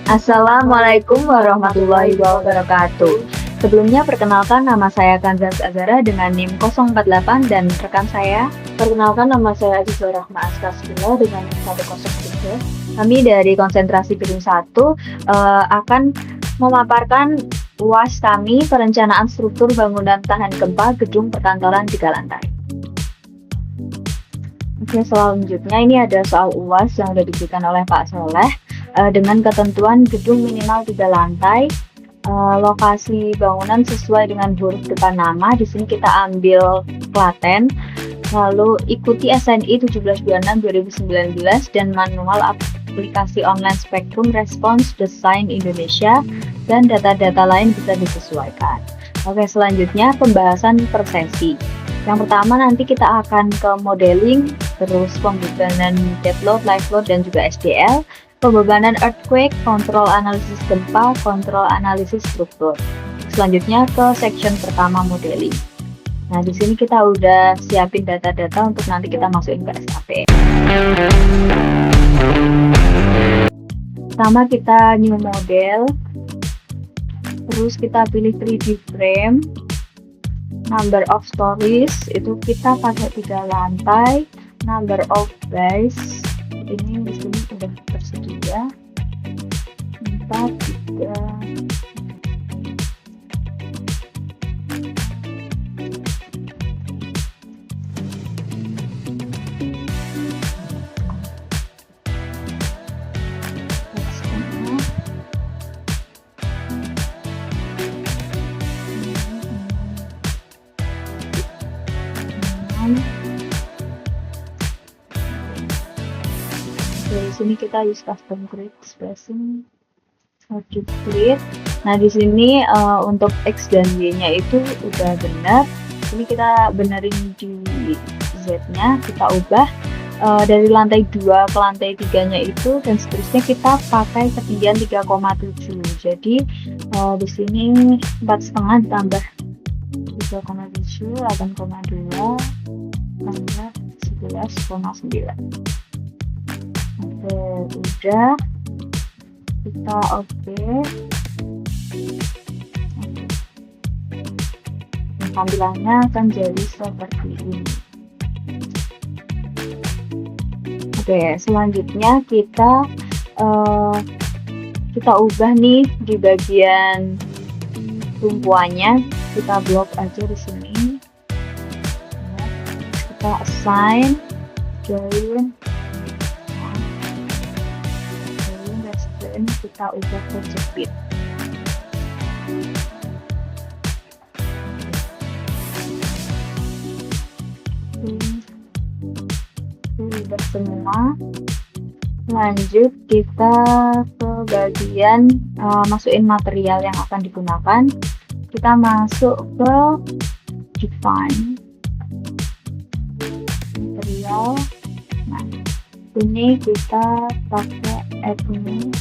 Assalamualaikum warahmatullahi wabarakatuh. Sebelumnya perkenalkan nama saya Kanzaz Azara dengan NIM 048 dan rekan saya. Perkenalkan nama saya Azizah Rahma Askasila dengan NIM 103. Kami dari konsentrasi gedung 1 akan memaparkan UAS kami perencanaan struktur bangunan tahan gempa gedung perkantoran 3 lantai. Oke, selanjutnya ini ada soal UAS yang sudah diberikan oleh Pak Soleh dengan ketentuan gedung minimal 3 lantai, lokasi bangunan sesuai dengan huruf depan nama. Di sini kita ambil Klaten, lalu ikuti SNI 1726/2019 dan manual aplikasi online Spektrum Response Design Indonesia, dan data-data lain bisa disesuaikan. Oke, selanjutnya pembahasan per sesi. Yang pertama nanti kita akan ke modeling, terus pembebanan dead load, live load, dan juga SDL, pembebanan earthquake, kontrol analisis gempa, kontrol analisis struktur. Selanjutnya ke section pertama modeling. Nah, di sini kita udah siapin data-data untuk nanti kita masukin ke SAP. Pertama kita new model, terus kita pilih 3D frame. Number of stories itu kita pakai 3 lantai. Number of bays ini di sini sudah tersedia 4, 3. Dari sini kita use custom grid spacing, object grid. Nah, di sini untuk X dan Y-nya itu udah benar. Ini kita benerin di Z-nya, kita ubah dari lantai 2 ke lantai 3-nya itu, dan seterusnya kita pakai ketinggian 3,7. Jadi di sini 4,5 ditambah 3,7, 8,2 tambah 11,9. Oke, udah, kita oke. Tampilannya akan jadi seperti ini. Oke, selanjutnya kita ubah nih di bagian tumpuannya, kita blok aja di sini. Kita assign join, kita ubah ke jepit. Udah semua. Lanjut kita ke bagian masukin material yang akan digunakan. Kita masuk ke define material. Nah, ini kita pakai add new material.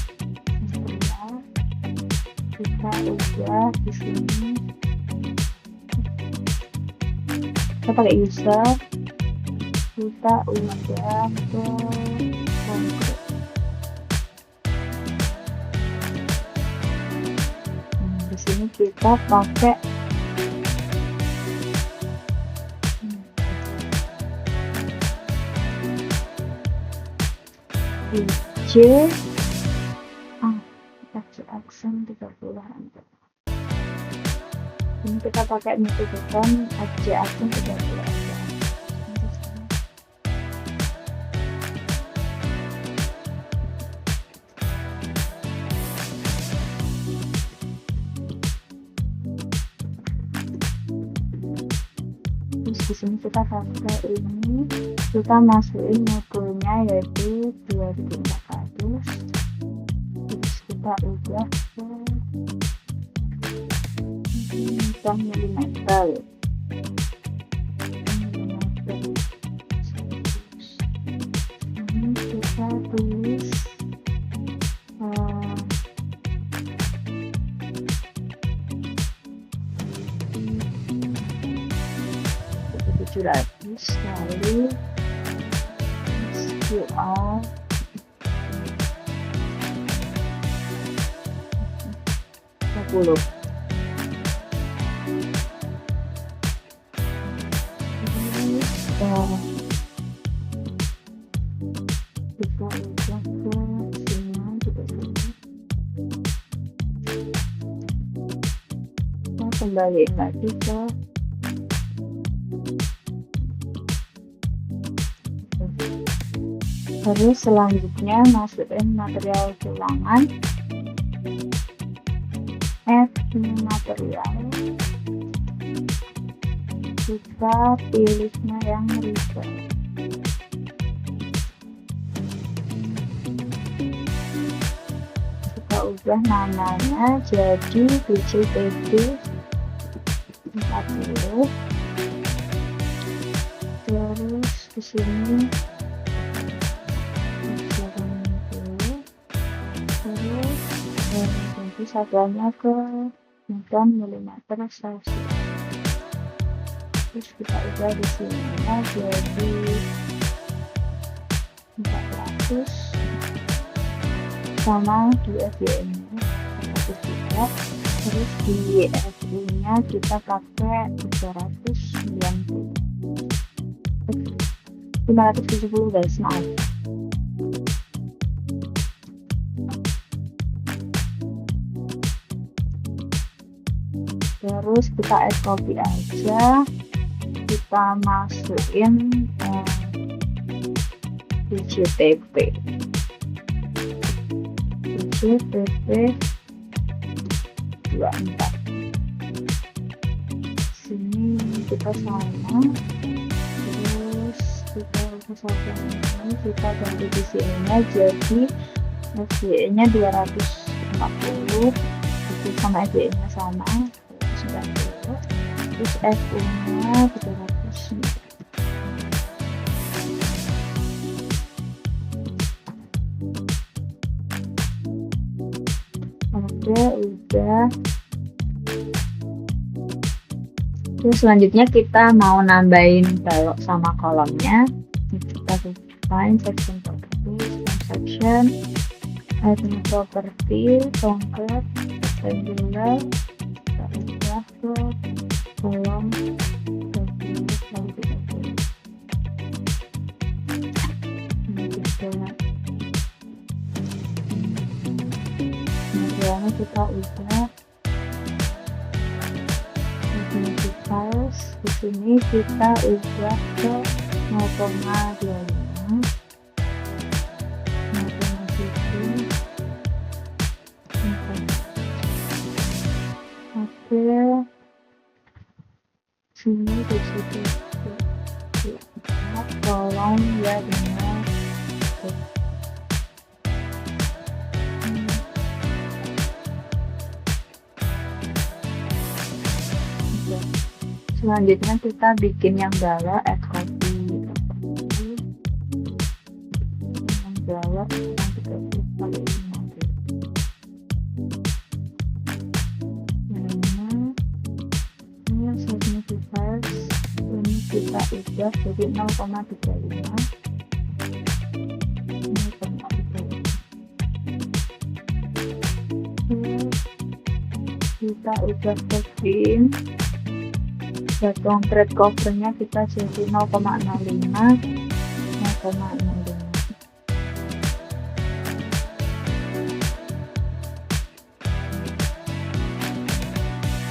Kita ubah di sini. Kita pakai user. Kita ubah ke konkret. Di sini kita pakai J aksen 30. Ini kita pakai multiple J aksen 30 aja. Terus di sini kita pakai ini, kita masukin modulnya yaitu 2400. Terus kita ubah ke milimeter. Ini kita tulis 700, lalu SQL 70. Kita ubah ke sini juga sini. Kita kembaliin lagi ke terus selanjutnya masukin material tulangan, add new material, kita pilihnya yang river. Kita ubah namanya jadi BJPD 40. Terus di sini ganti satuannya ke Newton milimeter Celsius. Terus kita ubah di sini jadi 400 sama di FYM nya 100 juga. Terus di FI nya kita pakai 570 guys, maaf. Terus kita add copy aja, kita masukin DJTP 24. Sini kita sama, terus kita kesatuan ini kita ganti di sini jadi FYE nya 240, sama FYE nya sama 90, terus FU nya 300. Oke, udah. Terus selanjutnya kita mau nambahin balok sama kolomnya. Kita find section property, section, add new property, concrete, rectangular, kita ubah ke kolom 30 kali 30. Ini juga kemudian kita ubah files. Di sini kita ubah ke 0,25, 0,7. Oke, sini di situ tolong ya dengan selanjutnya kita bikin yang bawah, add copy yang bawah yang 30 kali 50. Ini signifiers ini kita ubah jadi 0,35. Kita ubah ke fin. Buat concrete covernya kita jadi 0,05.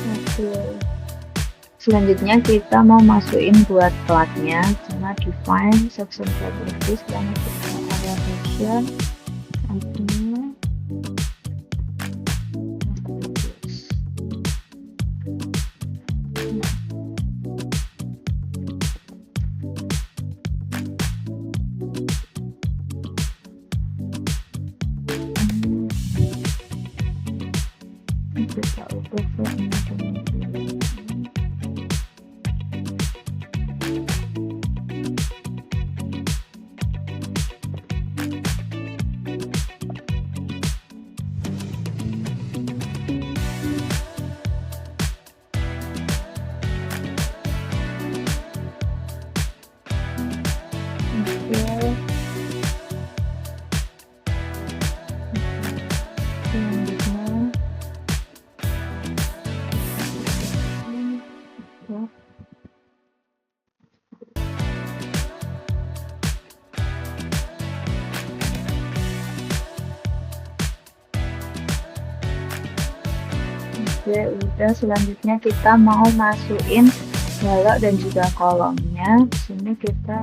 Oke. Selanjutnya kita mau masukin buat platnya, cuma define section properties dan kita area section artinya kita ubah ke Oke, udah. Selanjutnya kita mau masukin balok dan juga kolomnya. Di sini kita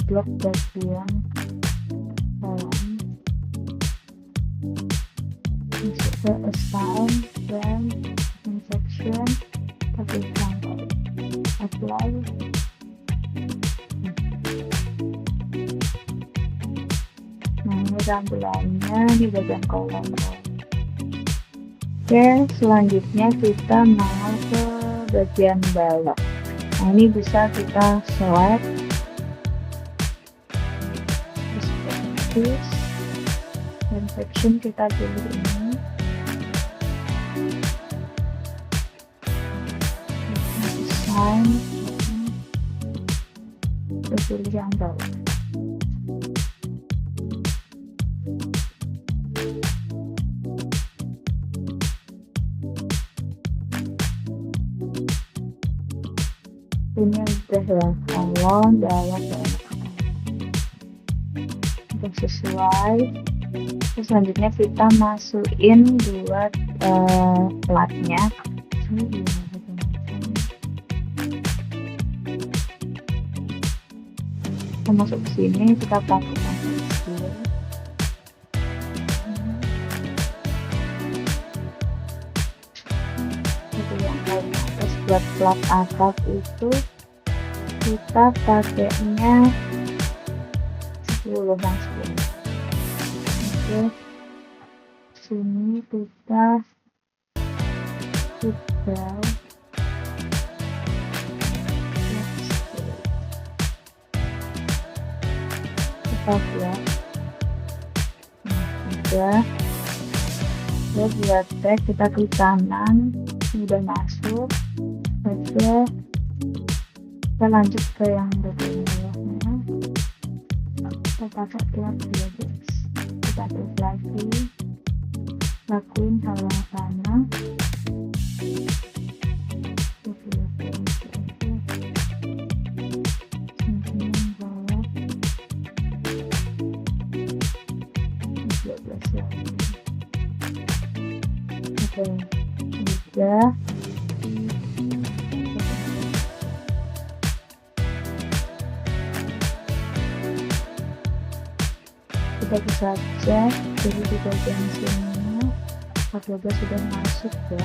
blok bagian kolom, masuk ke assign dan section, tapi apply. Nah, ini tampilannya di bagian kolom. Oke, selanjutnya kita mau ke bagian balok. Nah, ini bisa kita select dan section, kita pilih ini, design, kita pilih yang bawah. Ini udah ya, kolom, balok, untuk sesuai. Terus selanjutnya kita masukin buat platnya. Kita masuk ke sini, kita lakukan yang paling atas buat plat atap itu kita pakainya 10 yang 10. Oke, sini kita buat udah. Buat tag kita klik kanan, udah masuk. Oke, kita lanjut ke yang bagian bawahnya. Kita pakai plat 12, kita klik lagi, lakuin hal yang sama. Oke, udah. Kita bisa cek, jadi di bagian sini 14 sudah masuk ya.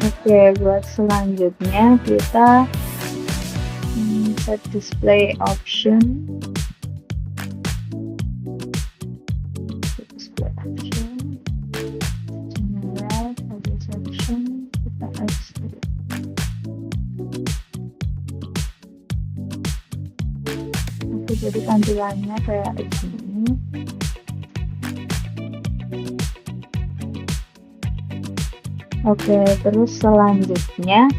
Oke, buat selanjutnya kita set display option. Jadi tampilannya kayak begini. Oke, terus selanjutnya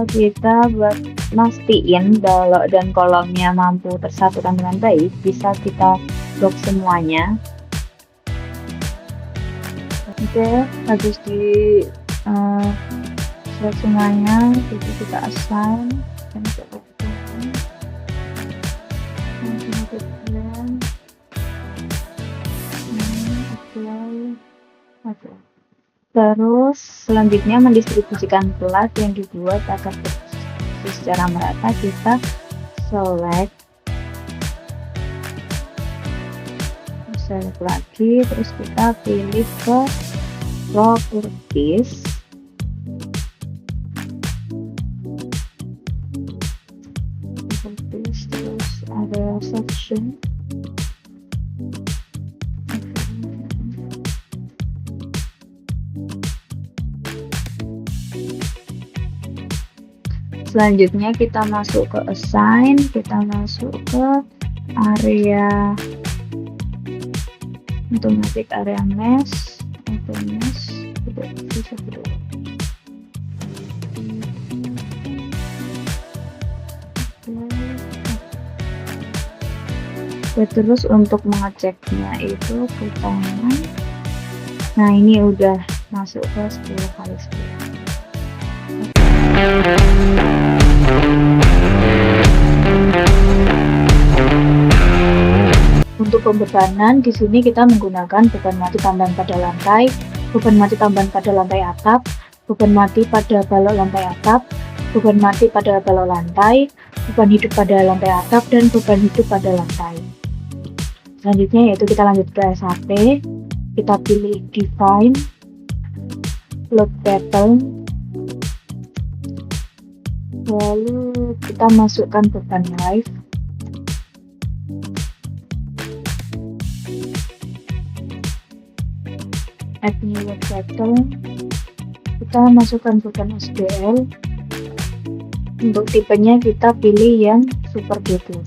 kita buat mastiin balok dan kolomnya mampu tersatukan dengan baik, bisa kita blok semuanya. Oke, habis di set semuanya, jadi kita assign dan kita terus selanjutnya mendistribusikan plat yang dibuat agar secara merata. Kita select lagi, terus kita pilih ke properties, terus ada section. Selanjutnya kita masuk ke assign, kita masuk ke area automatic area mesh, ya, terus untuk mengeceknya itu ke kanan. Nah, ini udah masuk ke 10x10. Untuk pembebanan di sini kita menggunakan beban mati tambahan pada lantai, beban mati tambahan pada lantai atap, beban mati pada balok lantai atap, beban mati pada balok lantai, beban hidup pada lantai atap, dan beban hidup pada lantai. Selanjutnya yaitu kita lanjut ke SAP, kita pilih define load pattern, lalu kita masukkan beban live, add new load pattern, kita masukkan beban SDL. Untuk tipenya kita pilih yang super duper.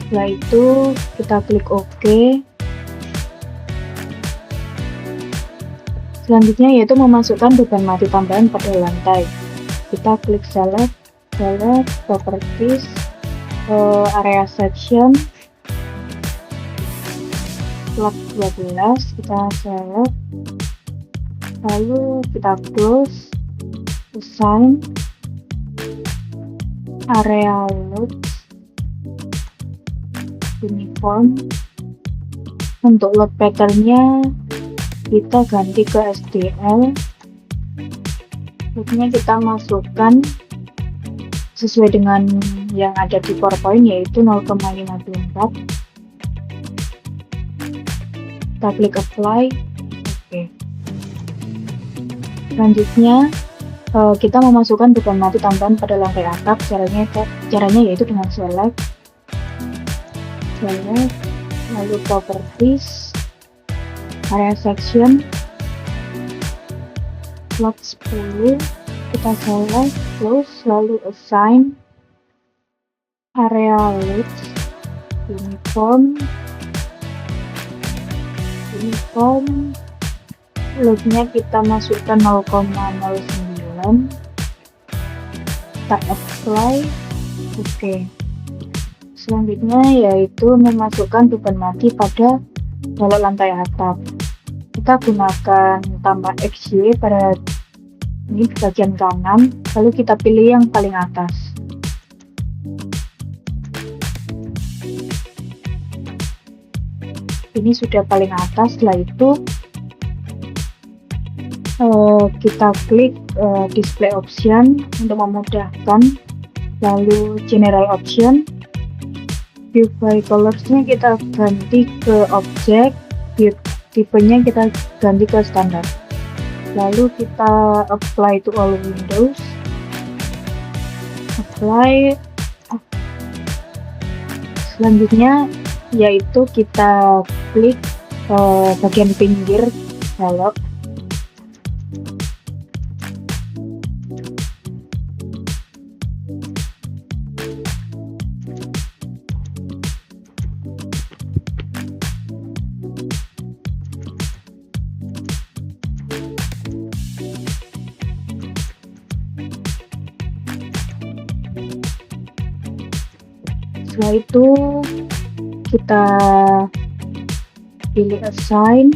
Setelah itu kita klik OK. Selanjutnya yaitu memasukkan beban mati tambahan pada lantai. Kita klik select properties, area section, plot 12, kita select, lalu kita close, assign, area load, uniform. Untuk load patternnya kita ganti ke SDL, loadnya kita masukkan sesuai dengan yang ada di PowerPoint, yaitu 0,54. Kita klik apply. Oke. Selanjutnya kita memasukkan beban mati tambahan pada lantai atap. Caranya yaitu dengan select, lalu properties, area section, plot 10, kita select, close, lalu assign, area load, uniform, loadnya kita masukkan 0,09, kita apply. Oke. Selanjutnya yaitu memasukkan beban mati pada balok lantai atap. Kita gunakan tambah XY pada ini di bagian kanan, lalu kita pilih yang paling atas. Ini sudah paling atas. Setelah itu kita klik display option untuk memudahkan, lalu general option, view by colors-nya kita ganti ke objek, tipenya kita ganti ke standar, lalu kita apply to all windows, apply. Selanjutnya yaitu kita klik bagian pinggir balok, setelah itu kita pilih assign,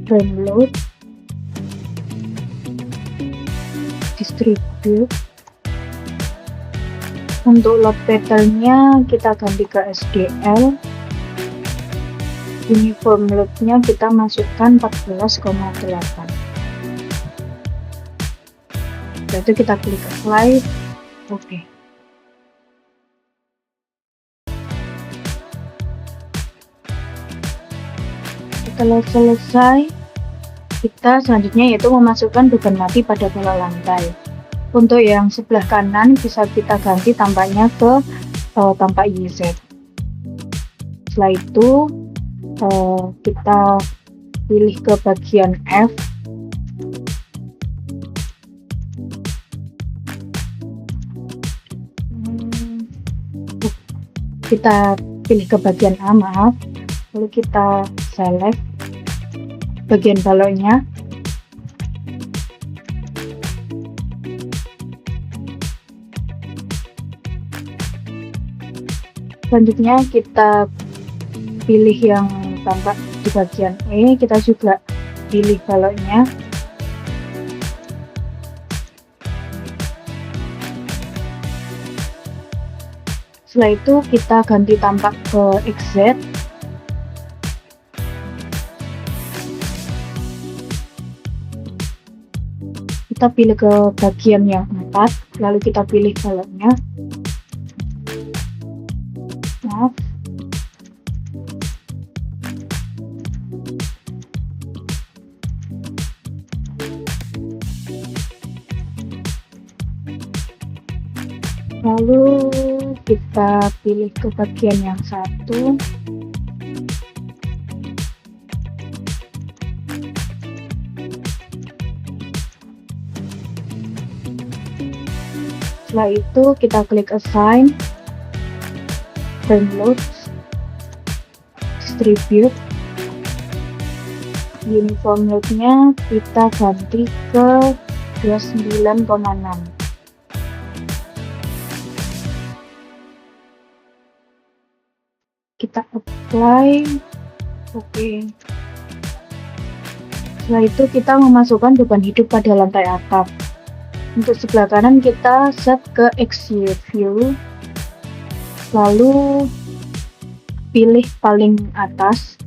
frame load, distribute. Untuk load patternnya kita ganti ke SDL, uniform loadnya kita masukkan 14,8. Setelah itu kita klik apply. Oke. Setelah selesai, kita selanjutnya yaitu memasukkan beban mati pada balok lantai. Untuk yang sebelah kanan bisa kita ganti tampaknya ke tampak YZ. Setelah itu kita pilih ke bagian F, kita pilih ke bagian A, maaf, lalu kita select bagian baloknya, selanjutnya kita pilih yang tampak di bagian E, kita juga pilih baloknya, Setelah itu kita ganti tampak ke XZ. Kita pilih ke bagian yang 4, lalu kita pilih baloknya. Maaf. Lalu kita pilih ke bagian yang 1. Setelah itu kita klik assign, frame load, distribute, uniform load-nya kita ganti ke 29,6. Kita apply. Oke. Setelah itu kita memasukkan beban hidup pada lantai atap. Untuk sebelah kanan kita set ke exterior view, lalu pilih paling atas.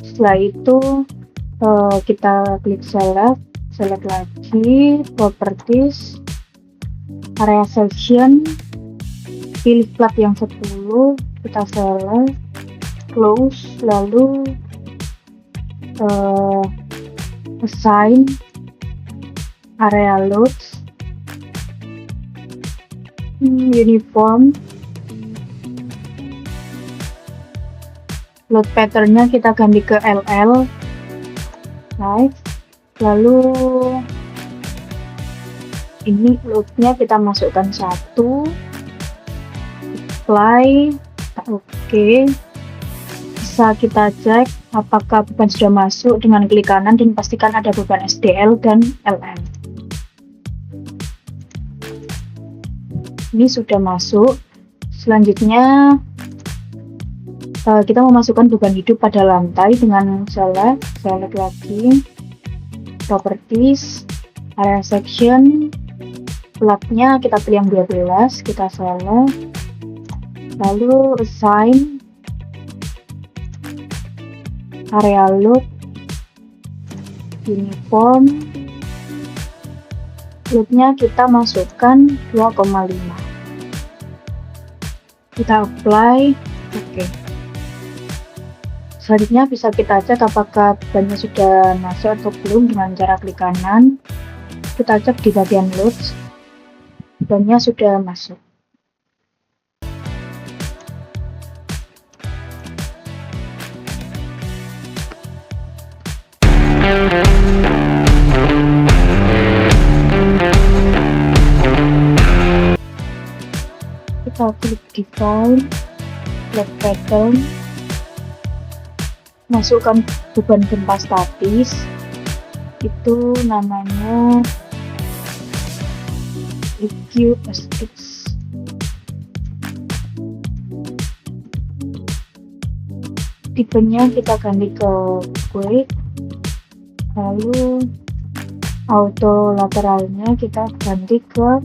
Setelah itu kita klik select lagi, properties, area section, pilih plat yang 10, kita select, close, lalu assign area loads, uniform, load patternnya kita ganti ke LL, right. Lalu ini loadnya kita masukkan 1, apply, oke. Bisa kita cek apakah beban sudah masuk dengan klik kanan dan pastikan ada beban SDL dan LM. Ini sudah masuk. Selanjutnya kita memasukkan beban hidup pada lantai dengan select lagi, properties, area section, platnya kita pilih yang 12, kita select, lalu assign area load, uniform, loadnya kita masukkan 2,5, kita apply, oke. Selanjutnya bisa kita cek apakah bebannya sudah masuk atau belum dengan cara klik kanan. Kita cek di bagian loads, bebannya sudah masuk. Kita klik define, load pattern, masukkan beban gempa statis, itu namanya EQSX. Tipenya kita ganti ke quick, lalu auto lateralnya kita ganti ke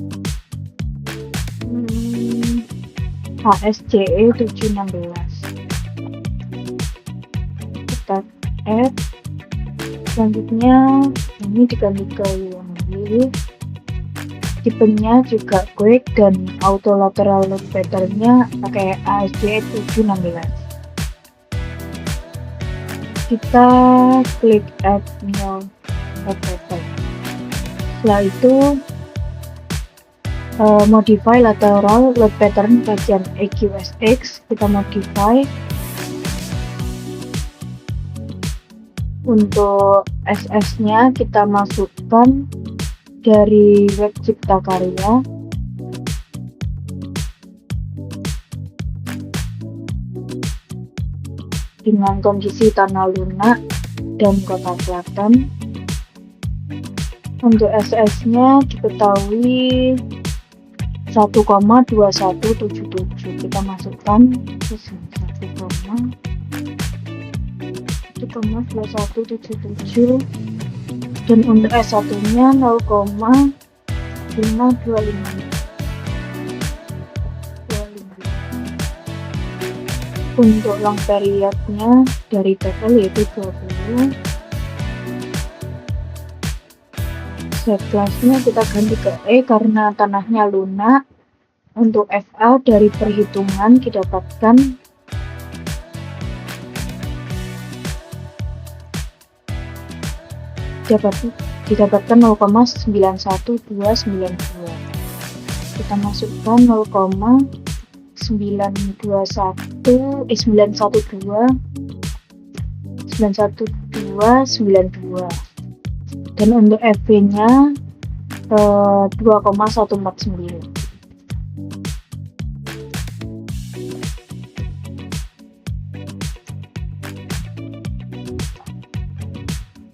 HSCE 716. Kita add, selanjutnya ini diganti ke UMB, tipenya juga quick dan auto lateral load patternnya pakai HSCE 716. Kita klik add new load pattern. Setelah itu modify lateral load pattern bagian EQSX, kita modify. Untuk SS nya kita masukkan dari web cipta karya, dengan kondisi tanah lunak dan kota selatan. Untuk SS nya diketahui 1,2177, kita masukkan ke sini 1,2177, dan untuk S1 nya 0,2177. Untuk long periodnya dari total yaitu 20. Z kelasnya kita ganti ke E karena tanahnya lunak. Untuk FA dari perhitungan didapatkan didapatkan 0,91292. Kita masukkan 91292. Dan untuk FV-nya 2,149.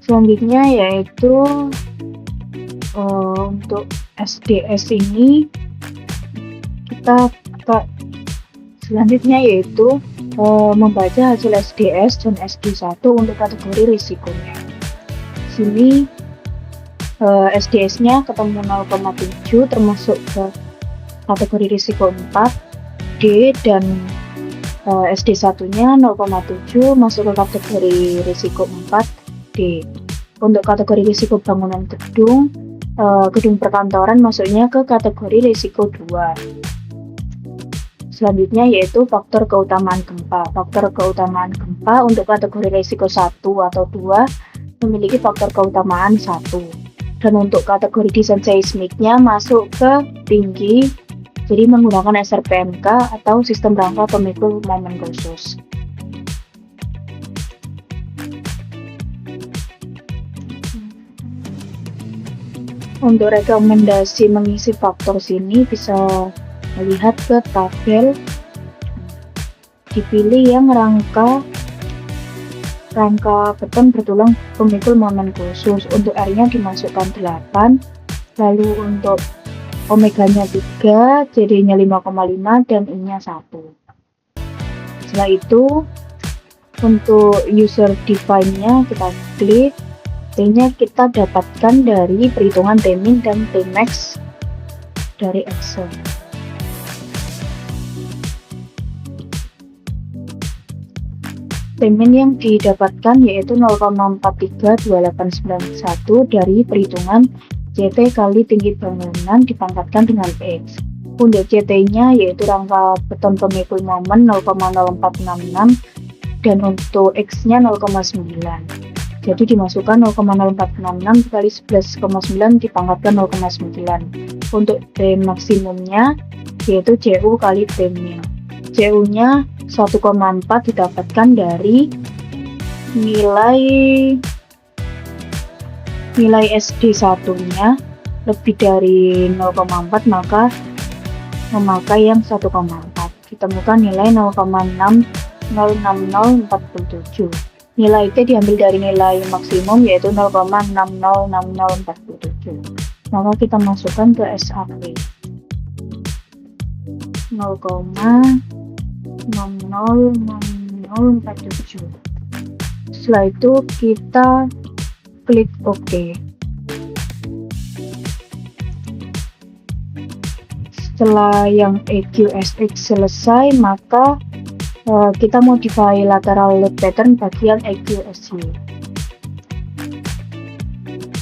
Selanjutnya yaitu untuk SDS ini selanjutnya yaitu membaca hasil SDS dan SD1 untuk kategori risikonya. Sini SDS-nya ketemu 0,7 termasuk ke kategori risiko 4 D, dan SD1-nya 0,7 masuk ke kategori risiko 4 D. Untuk kategori risiko bangunan gedung perkantoran masuknya ke kategori risiko 2. Selanjutnya yaitu faktor keutamaan gempa. Faktor keutamaan gempa untuk kategori risiko 1 atau 2 memiliki faktor keutamaan 1. Dan untuk kategori desain seismiknya masuk ke tinggi, jadi menggunakan SRPMK atau sistem rangka pemikul momen khusus. Untuk rekomendasi mengisi faktor sini bisa melihat ke tabel, dipilih yang rangka beton bertulang pemikul momen khusus. Untuk R-nya dimasukkan 8, lalu untuk omeganya 3, CD-nya 5,5 dan I-nya 1. Setelah itu untuk user define-nya kita klik, T-nya kita dapatkan dari perhitungan Tmin dan Tmax dari Excel. Tmin yang didapatkan yaitu 0,432891 dari perhitungan CT kali tinggi bangunan dipangkatkan dengan X. Untuk CT-nya yaitu rangka beton pemikul momen 0,0466 dan untuk X-nya 0,9. Jadi dimasukkan 0,0466 kali 11,9 dipangkatkan 0,9. Untuk T maksimumnya yaitu CU kali T-nya. CU-nya 1,4 didapatkan dari nilai SD1-nya lebih dari 0,4 maka memakai yang 1,4. Ditemukan nilai 0,606047. Nilai T diambil dari nilai maksimum yaitu 0,606047. Maka kita masukkan ke SAP 0,606047. Setelah itu kita klik OK. Setelah yang EQSX selesai, maka kita modify lateral load pattern bagian EQSY.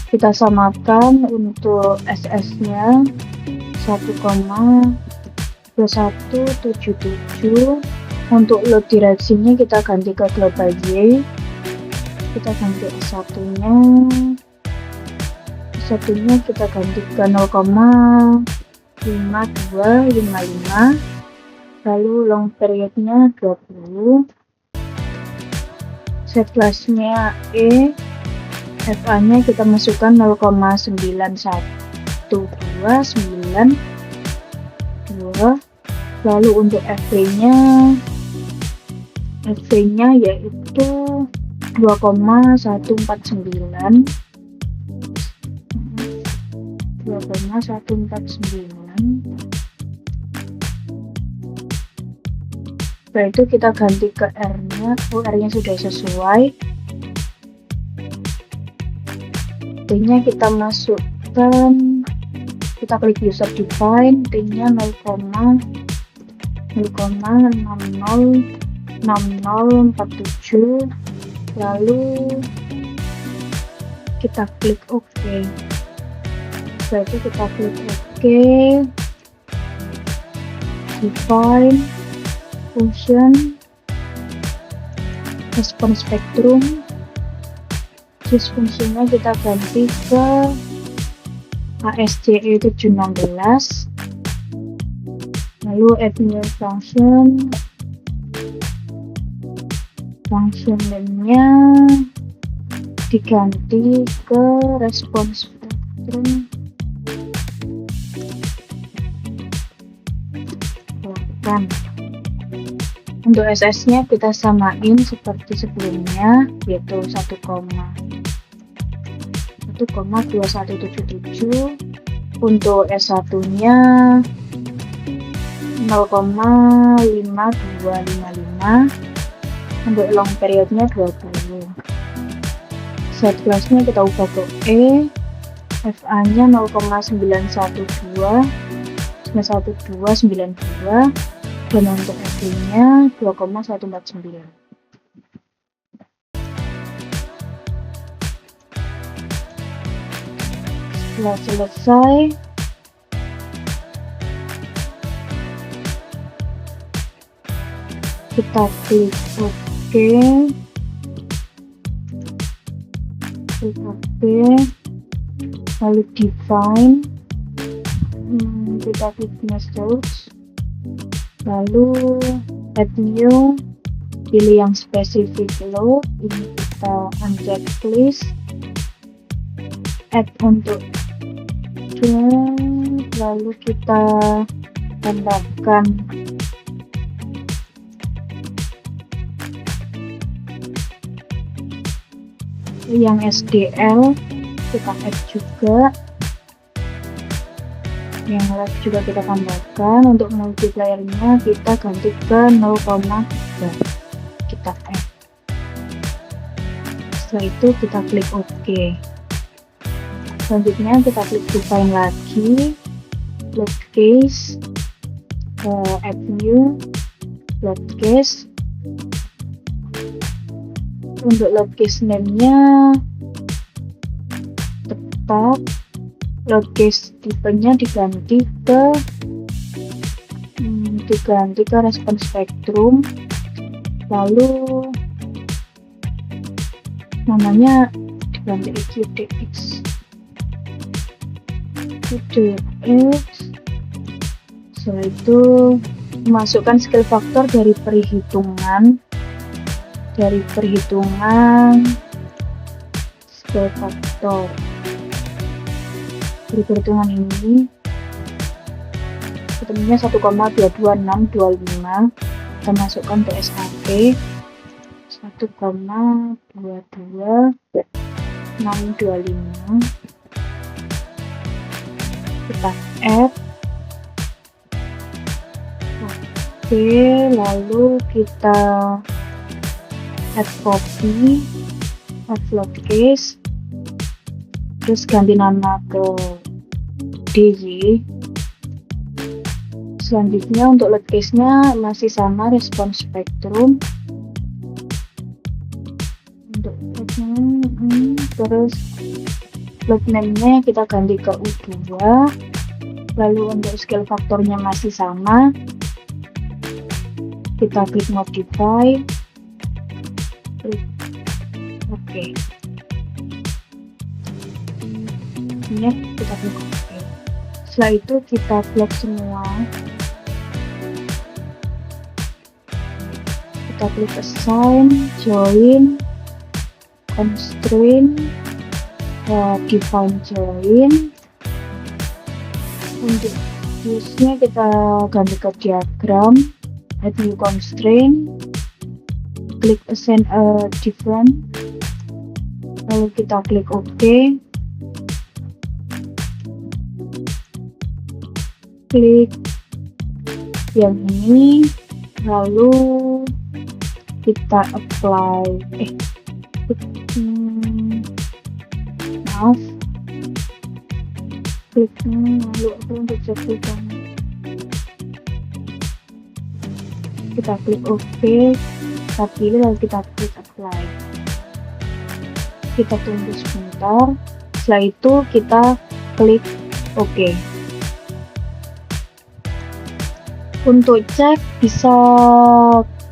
Kita samakan untuk SS-nya 1,2177. Untuk load direksinya kita ganti ke global Y. Kita ganti S1-nya kita ganti ke 0,5255. Lalu long periodnya 20. Set kelasnya E. FA-nya kita masukkan 0,91292. Lalu untuk FV-nya yaitu 2,149. Setelah itu kita ganti ke R-nya. R-nya sudah sesuai. T-nya kita masukkan kita klik user define, t-nya 0,606047, lalu kita klik OK. Setelah itu kita klik OK, define function response spectrum. Just fungsinya kita ganti ke ASCII 716, lalu add new function name-nya diganti ke response spectrum 8. Untuk SS-nya kita samain seperti sebelumnya, yaitu 1,2177. Untuk S1-nya 0,5255. Untuk long periodnya 20. Set class-nya kita ubah ke E, FA-nya 0,91292, dan untuk FB-nya 2,149. Setelah selesai, kita klik OK, lalu define, kita klik message, lalu add new, pilih yang spesifik load, ini kita uncheck please, add untuk lalu kita tambahkan yang SDL, kita add juga, yang left juga kita tambahkan. Untuk multiplier-nya kita ganti ke 0,3, kita add. Setelah itu kita klik OK. Selanjutnya kita klik define lagi, load case, add new, load case. Untuk load case name-nya tetap, load case tipenya diganti ke response spectrum, lalu namanya diganti QDX. Setelah itu masukkan skill factor dari perhitungan skill factor. Dari perhitungan ini ketemunya 1,22625, kita masukkan ke SAP 1,22625, kita add. Oke, lalu kita add copy, add load case, terus ganti nama ke DJ. Selanjutnya untuk load case-nya masih sama, response spectrum. Untuk terus load name-nya kita ganti ke U2. Lalu untuk skill faktornya masih sama, kita klik modify, klik OK. Ini kita klik OK. Setelah itu kita blok semua, kita klik assign, join, constraint, define join. Untuk use-nya kita ganti ke diagram, add new constraint, klik assign a different, lalu kita klik OK. Klik yang ini, lalu kita apply, kliknya, lalu aku untuk cek kliknya. Kita klik OK, kita pilih lalu kita klik apply. Kita tunggu sebentar, setelah itu kita klik OK. Untuk cek bisa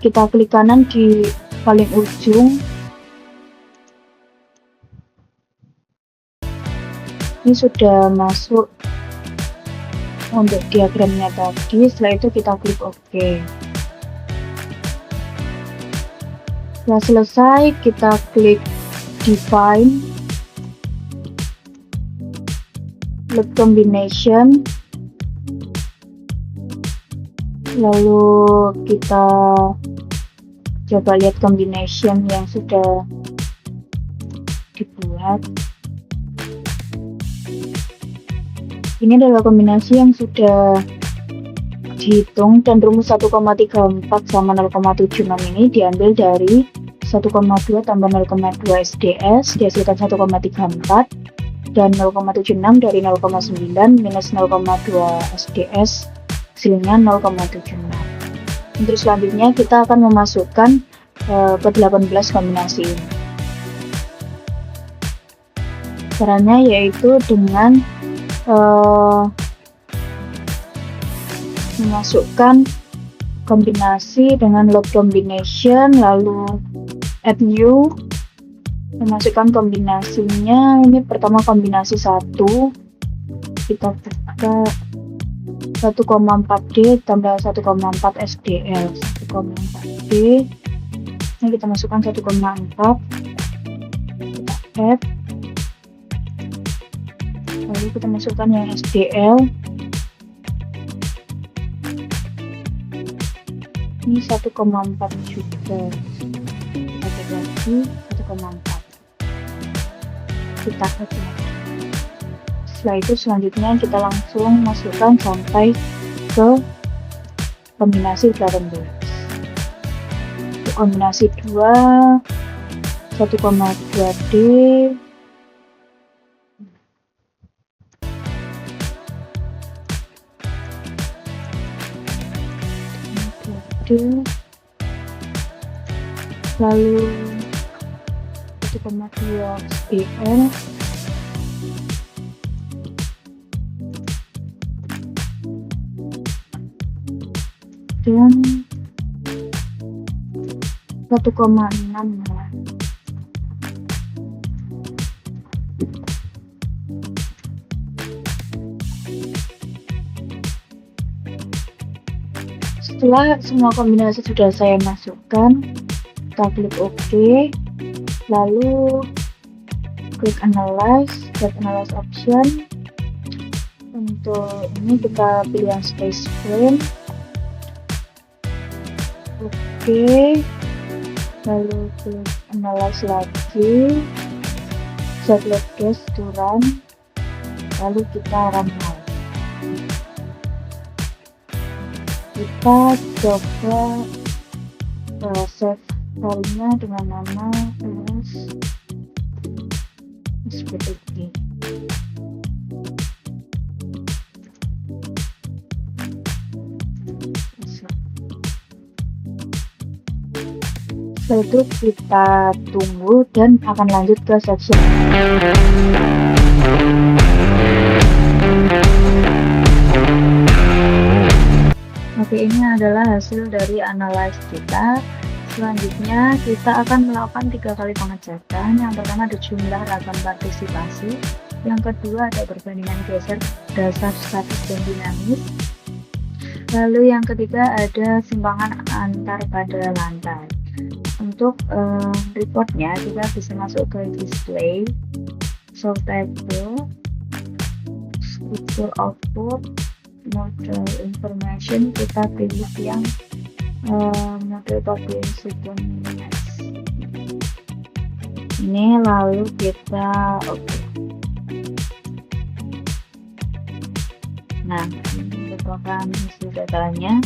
kita klik kanan di paling ujung. Ini sudah masuk untuk diagramnya tadi, setelah itu kita klik OK. Setelah selesai kita klik define loop combination, lalu kita coba lihat combination yang sudah dibuat. Ini adalah kombinasi yang sudah dihitung, dan rumus 1,34 sama 0,76 ini diambil dari 1,2 tambah 0,2 SDS dihasilkan 1,34, dan 0,76 dari 0,9 minus 0,2 SDS hasilnya 0,76. Untuk selanjutnya kita akan memasukkan ke 18 kombinasi ini. Caranya yaitu dengan memasukkan kombinasi dengan loop combination, lalu add new, memasukkan kombinasinya. Ini pertama kombinasi 1, kita buka 1,4D tambah 1,4 SDL, 1,4D. Ini kita masukkan 1,4, kita add, lalu kita masukkan yang SDL. Ini 1,4 juga, kita bagi 1,4, kita add. Setelah itu selanjutnya kita langsung masukkan sampai ke kombinasi 18. Untuk kombinasi 2, 1,2D, lalu 1,2 SDL, dan 1,6 ya. Setelah semua kombinasi sudah saya masukkan, kita klik OK, lalu klik analyze, get analyze option. Untuk ini kita pilih yang space frame. Oke, lalu klik analyze lagi, set load gas to run, lalu kita run now. Kita coba save filenya dengan nama seperti ini. Setelah itu kita tunggu dan akan lanjut ke section. Oke, ini adalah hasil dari analyze kita. Selanjutnya kita akan melakukan 3 kali pengecekan. Yang pertama ada jumlah ragam partisipasi, yang kedua ada perbandingan geser dasar statis dan dinamis, lalu yang ketiga ada simpangan antar pada lantai. Untuk reportnya kita bisa masuk ke display, sort table, struktur output, model information. Kita pilih yang model publication ini, lalu kita oke. Nah, ini merupakan hasil datanya.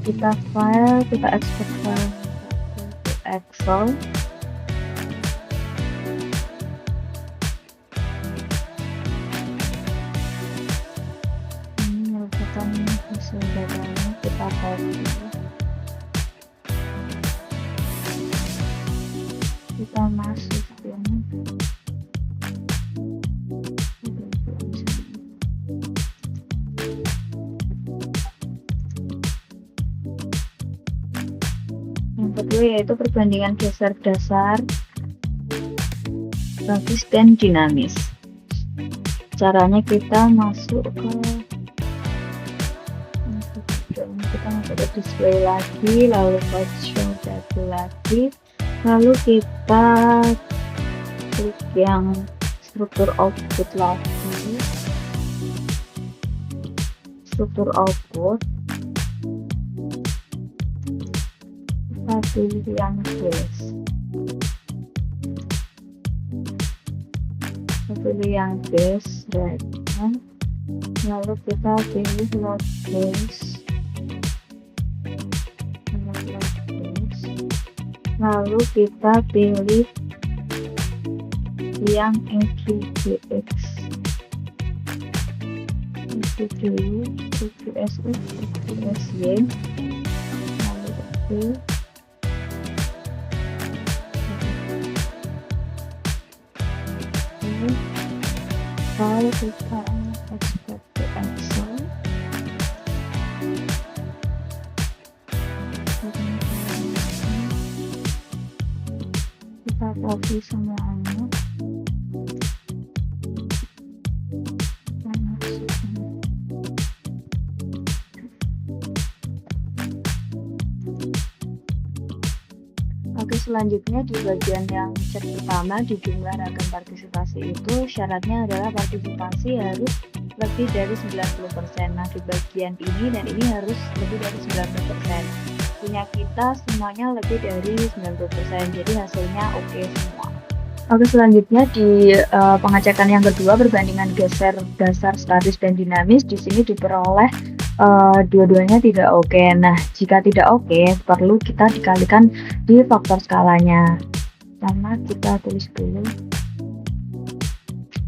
Kita file, kita export file ke Excel. kita copy, kita masukin yang kedua yaitu perbandingan geser dasar, statis dan dinamis. Caranya kita masuk ke display lagi, lalu ke show table lagi, lalu kita klik yang struktur output lagi, struktur output, kita pilih yang base, right, lalu kita pilih load base, lalu kita pilih yang EQGX, EQGY, EQSX, EQSY, lalu oke. Lalu kita export ke Excel, kita copy semuanya, dan masukin. Oke, selanjutnya di bagian yang cek pertama di jumlah ragam partisipasi itu syaratnya adalah partisipasi harus lebih dari 90%. Nah, di bagian ini dan ini harus lebih dari 90%. Punya kita semuanya lebih dari 90%, jadi hasilnya oke semua. Oke, selanjutnya di pengecekan yang kedua, perbandingan geser dasar, statis dan dinamis, di sini diperoleh dua-duanya tidak oke. Nah, jika tidak oke, perlu kita dikalikan di faktor skalanya. Karena kita tulis dulu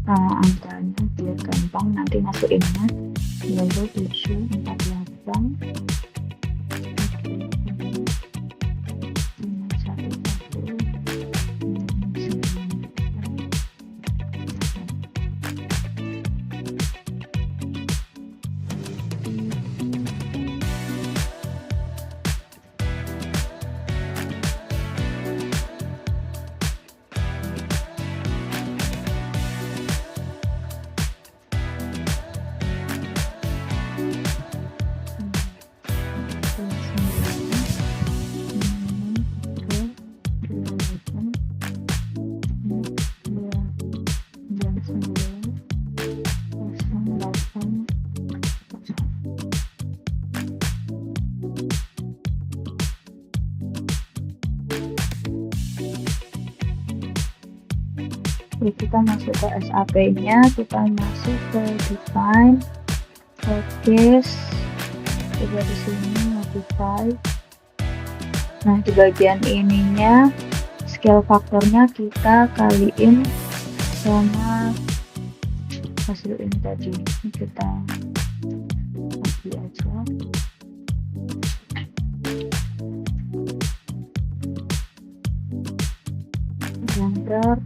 angkanya biar gampang nanti masukinnya. 9748 kita masuk ke SAP nya, kita masuk ke define, case, coba di sini modify. Nah, di bagian ininya scale faktornya kita kaliin sama hasil ini tadi. Ini kita kasih aja. Enter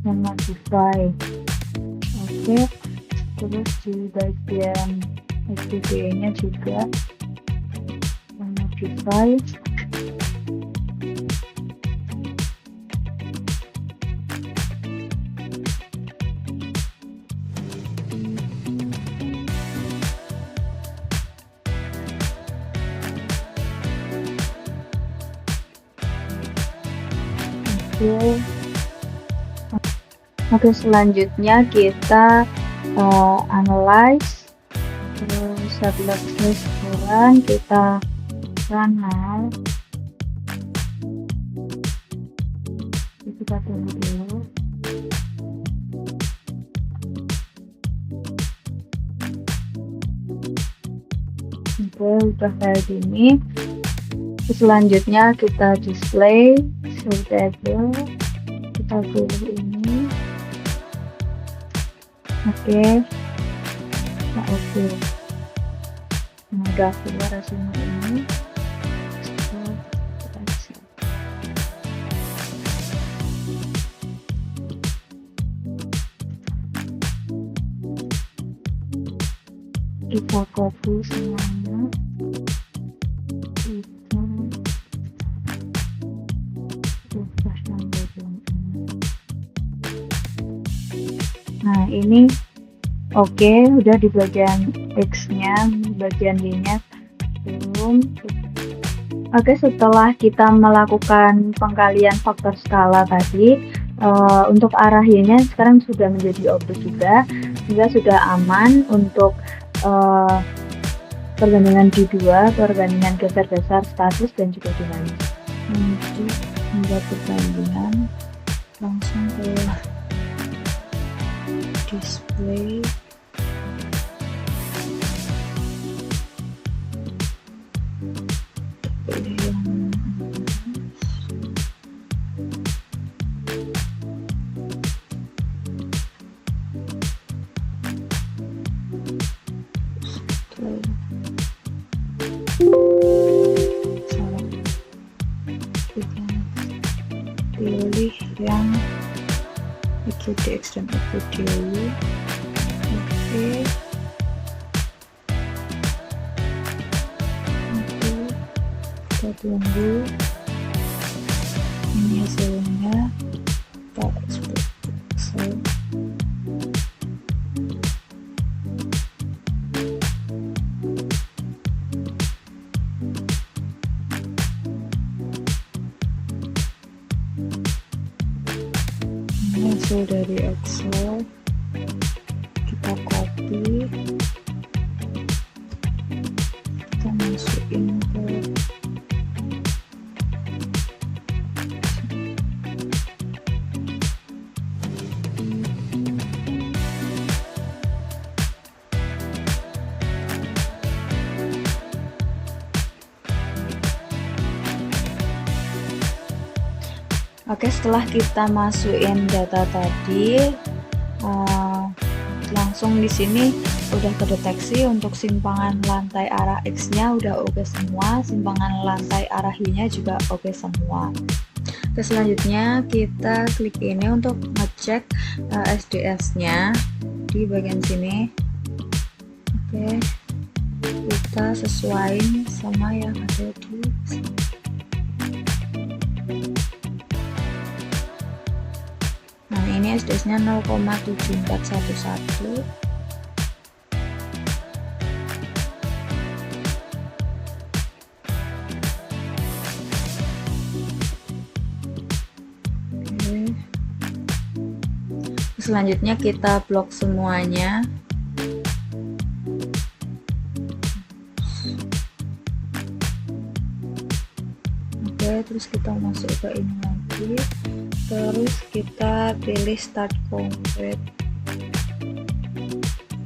dan modify. Oke, terus di bagian SPB nya juga modify. Oke, selanjutnya kita analyze, terus sebelah ukuran kita run, kita tunggu dulu. Oke, udah kayak gini. Selanjutnya kita display show table, kita pilih ini. Oke, nah, oke. Nah, udah keluar hasilnya ini. Kita copy semuanya, kita refresh yang bagian ini. Nah, ini oke, udah di bagian X nya, bagian Y nya belum. Oke, setelah kita melakukan pengkalian faktor skala tadi, untuk arah Y nya sekarang sudah menjadi objek juga, sehingga sudah aman untuk perbandingan D2, perbandingan geser-geser, statis, dan juga dinamis. Untuk membuat perbandingan, langsung ke display, pilih yang pilih yang EQDX dan EQDY. Oke, kita tunggu ini hasilnya, kita ekspor ke Excel. Hasil dari Excel kita copy, kita masukin ke Oke, setelah kita masukin data tadi, langsung di sini udah terdeteksi untuk simpangan lantai arah X-nya udah oke semua, simpangan lantai arah Y-nya juga oke semua. Oke, selanjutnya kita klik ini untuk ngecek SDS-nya di bagian sini. Oke, kita sesuaiin sama yang ada di sini. Ini SDS-nya 0,7411. Oke. Selanjutnya kita blok semuanya. Oke, terus kita masuk ke ini lagi. Terus kita pilih start convert,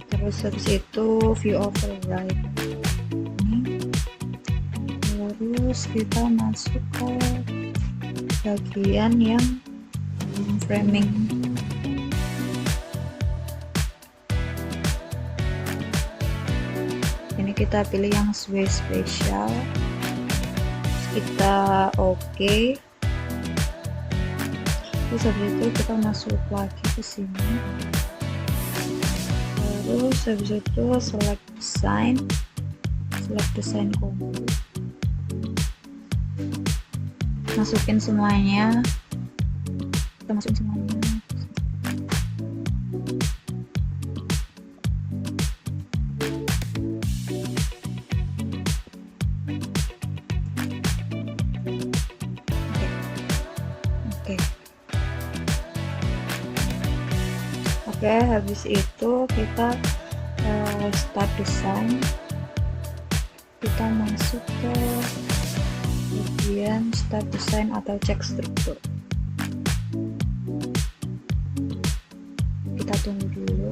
terus habis itu view override ini, terus kita masuk ke bagian yang framing. Ini kita pilih yang sway spesial, kita oke. Terus habis itu kita masuk lagi ke sini, terus habis itu select design combo, masukin semuanya, kita masukin semuanya. Oke, habis itu kita start design, kita masuk ke bagian start design atau cek struktur. Kita tunggu dulu.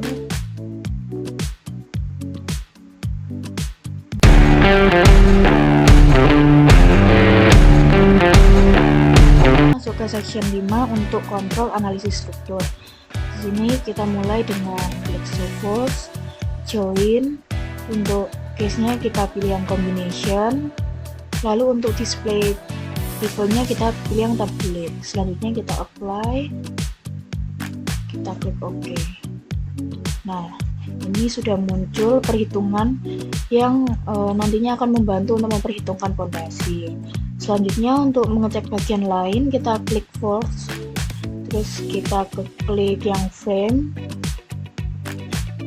Masuk ke section 5 untuk kontrol analisis struktur. Di sini kita mulai dengan klik show force, join. Untuk case-nya kita pilih yang combination. Lalu untuk display tipenya kita pilih yang tablet. Selanjutnya kita apply, kita klik OK. Nah, ini sudah muncul perhitungan yang nantinya akan membantu untuk memperhitungkan pondasi. Selanjutnya untuk mengecek bagian lain kita klik force, terus kita klik yang frame,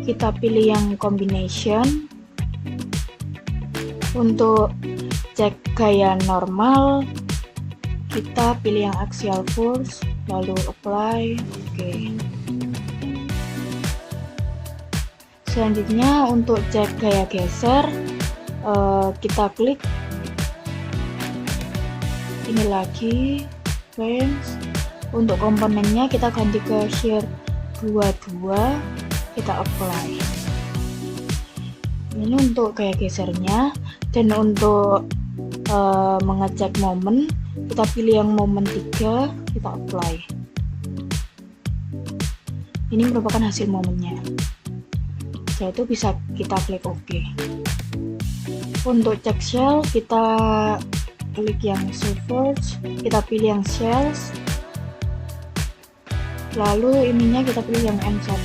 kita pilih yang combination. Untuk cek gaya normal kita pilih yang axial force, lalu apply, oke. Selanjutnya untuk cek gaya geser, kita klik ini lagi frames. Untuk komponennya kita ganti ke shear 22, kita apply. Ini untuk gaya gesernya. Dan untuk mengecek momen kita pilih yang momen 3, kita apply. Ini merupakan hasil momennya. Setelah itu bisa kita klik OK. Untuk cek shell kita klik yang surface, kita pilih yang shells, lalu ininya kita pilih yang M11,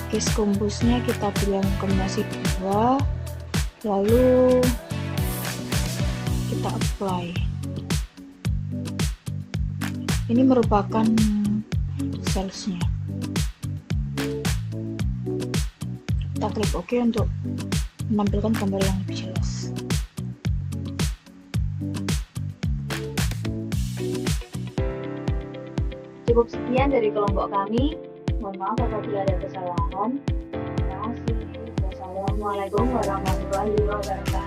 case kombusnya kita pilih yang kombinasi 2, lalu kita apply. Ini merupakan salesnya. Kita klik OK untuk menampilkan gambar yang lebih jelas. Cukup sekian dari kelompok kami. Mohon maaf apabila ada kesalahan. Terima kasih. Wassalamualaikum warahmatullahi wabarakatuh.